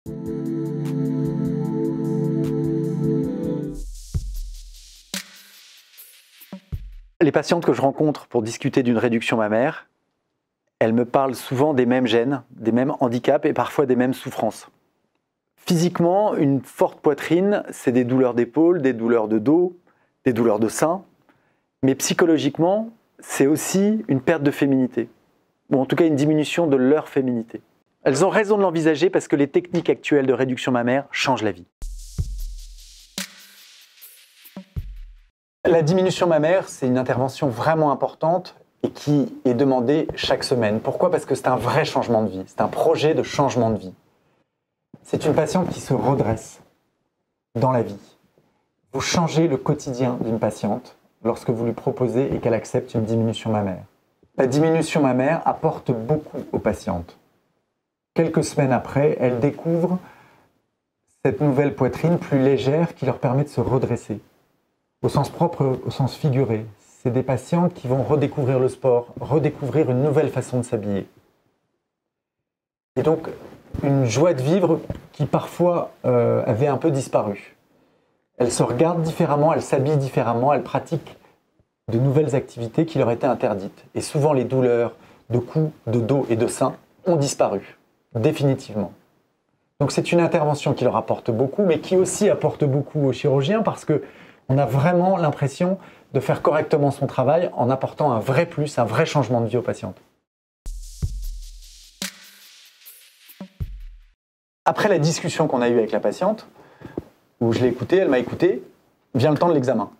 Les patientes que je rencontre pour discuter d'une réduction mammaire, elles me parlent souvent des mêmes gènes, des mêmes handicaps et parfois des mêmes souffrances. Physiquement, une forte poitrine, c'est des douleurs d'épaule, des douleurs de dos, des douleurs de sein. Mais psychologiquement, c'est aussi une perte de féminité, ou en tout cas une diminution de leur féminité. Elles ont raison de l'envisager parce que les techniques actuelles de réduction mammaire changent la vie. La diminution mammaire, c'est une intervention vraiment importante et qui est demandée chaque semaine. Pourquoi? Parce que c'est un vrai changement de vie, c'est un projet de changement de vie. C'est une patiente qui se redresse dans la vie. Vous changez le quotidien d'une patiente lorsque vous lui proposez et qu'elle accepte une diminution mammaire. La diminution mammaire apporte beaucoup aux patientes. Quelques semaines après, elles découvrent cette nouvelle poitrine plus légère qui leur permet de se redresser. Au sens propre, au sens figuré. C'est des patientes qui vont redécouvrir le sport, redécouvrir une nouvelle façon de s'habiller. Et donc, une joie de vivre qui parfois avait un peu disparu. Elles se regardent différemment, elles s'habillent différemment, elles pratiquent de nouvelles activités qui leur étaient interdites. Et souvent, les douleurs de cou, de dos et de sein ont disparu, définitivement. Donc c'est une intervention qui leur apporte beaucoup, mais qui aussi apporte beaucoup aux chirurgiens parce qu'on a vraiment l'impression de faire correctement son travail en apportant un vrai plus, un vrai changement de vie aux patientes. Après la discussion qu'on a eue avec la patiente, où je l'ai écoutée, elle m'a écouté, vient le temps de l'examen.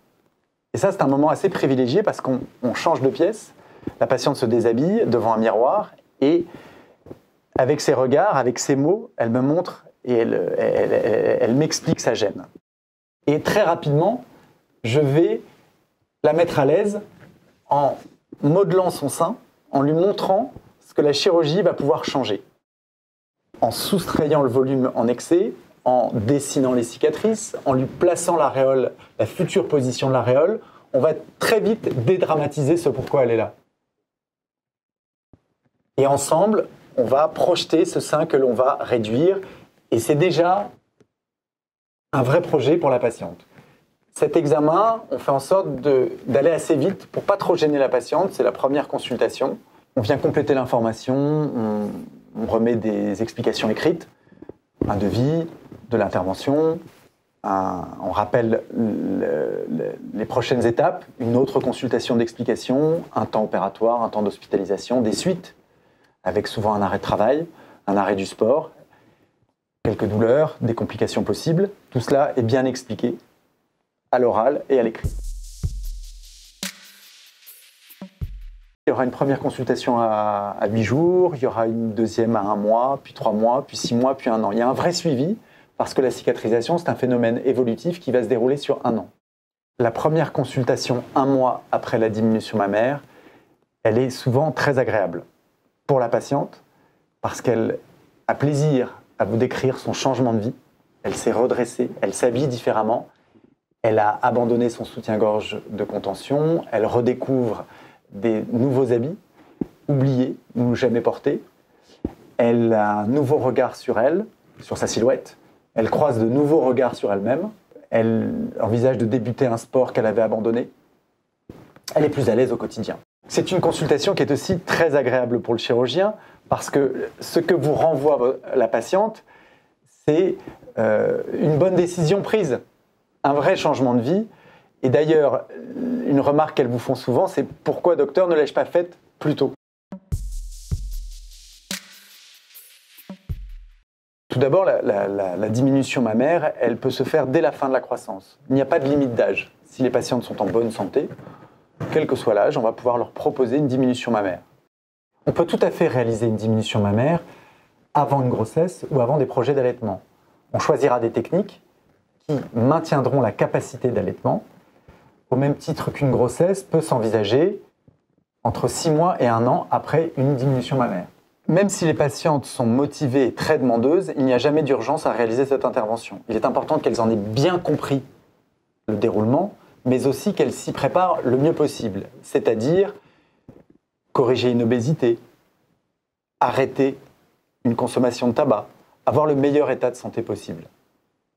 Et ça, c'est un moment assez privilégié parce qu'on change de pièce, la patiente se déshabille devant un miroir et avec ses regards, avec ses mots, elle me montre et elle m'explique sa gêne. Et très rapidement, je vais la mettre à l'aise en modelant son sein, en lui montrant ce que la chirurgie va pouvoir changer. En soustrayant le volume en excès, en dessinant les cicatrices, en lui plaçant l'aréole, la future position de l'aréole, on va très vite dédramatiser ce pourquoi elle est là. Et ensemble, on va projeter ce sein que l'on va réduire et c'est déjà un vrai projet pour la patiente. Cet examen, on fait en sorte d'aller assez vite pour pas trop gêner la patiente. C'est la première consultation. On vient compléter l'information, on remet des explications écrites, un devis, de l'intervention, on rappelle les prochaines étapes, une autre consultation d'explication, un temps opératoire, un temps d'hospitalisation, des suites, avec souvent un arrêt de travail, un arrêt du sport, quelques douleurs, des complications possibles. Tout cela est bien expliqué à l'oral et à l'écrit. Il y aura une première consultation à 8 jours, il y aura une deuxième à 1 mois, puis 3 mois, puis 6 mois, puis 1 an. Il y a un vrai suivi parce que la cicatrisation, c'est un phénomène évolutif qui va se dérouler sur 1 an. La première consultation 1 mois après la diminution mammaire, elle est souvent très agréable pour la patiente parce qu'elle a plaisir à vous décrire son changement de vie. Elle s'est redressée, elle s'habille différemment. Elle a abandonné son soutien-gorge de contention, elle redécouvre des nouveaux habits, oubliés ou jamais portés. Elle a un nouveau regard sur elle, sur sa silhouette. Elle croise de nouveaux regards sur elle-même. Elle envisage de débuter un sport qu'elle avait abandonné. Elle est plus à l'aise au quotidien. C'est une consultation qui est aussi très agréable pour le chirurgien parce que ce que vous renvoie la patiente, c'est une bonne décision prise. Un vrai changement de vie. Et d'ailleurs, une remarque qu'elles vous font souvent, c'est « Pourquoi, docteur, ne l'ai-je pas faite plus tôt ?» Tout d'abord, la diminution mammaire, elle peut se faire dès la fin de la croissance. Il n'y a pas de limite d'âge. Si les patientes sont en bonne santé, quel que soit l'âge, on va pouvoir leur proposer une diminution mammaire. On peut tout à fait réaliser une diminution mammaire avant une grossesse ou avant des projets d'allaitement. On choisira des techniques qui maintiendront la capacité d'allaitement, au même titre qu'une grossesse peut s'envisager entre 6 mois et 1 an après une diminution mammaire. Même si les patientes sont motivées et très demandeuses, il n'y a jamais d'urgence à réaliser cette intervention. Il est important qu'elles en aient bien compris le déroulement, mais aussi qu'elles s'y préparent le mieux possible, c'est-à-dire corriger une obésité, arrêter une consommation de tabac, avoir le meilleur état de santé possible.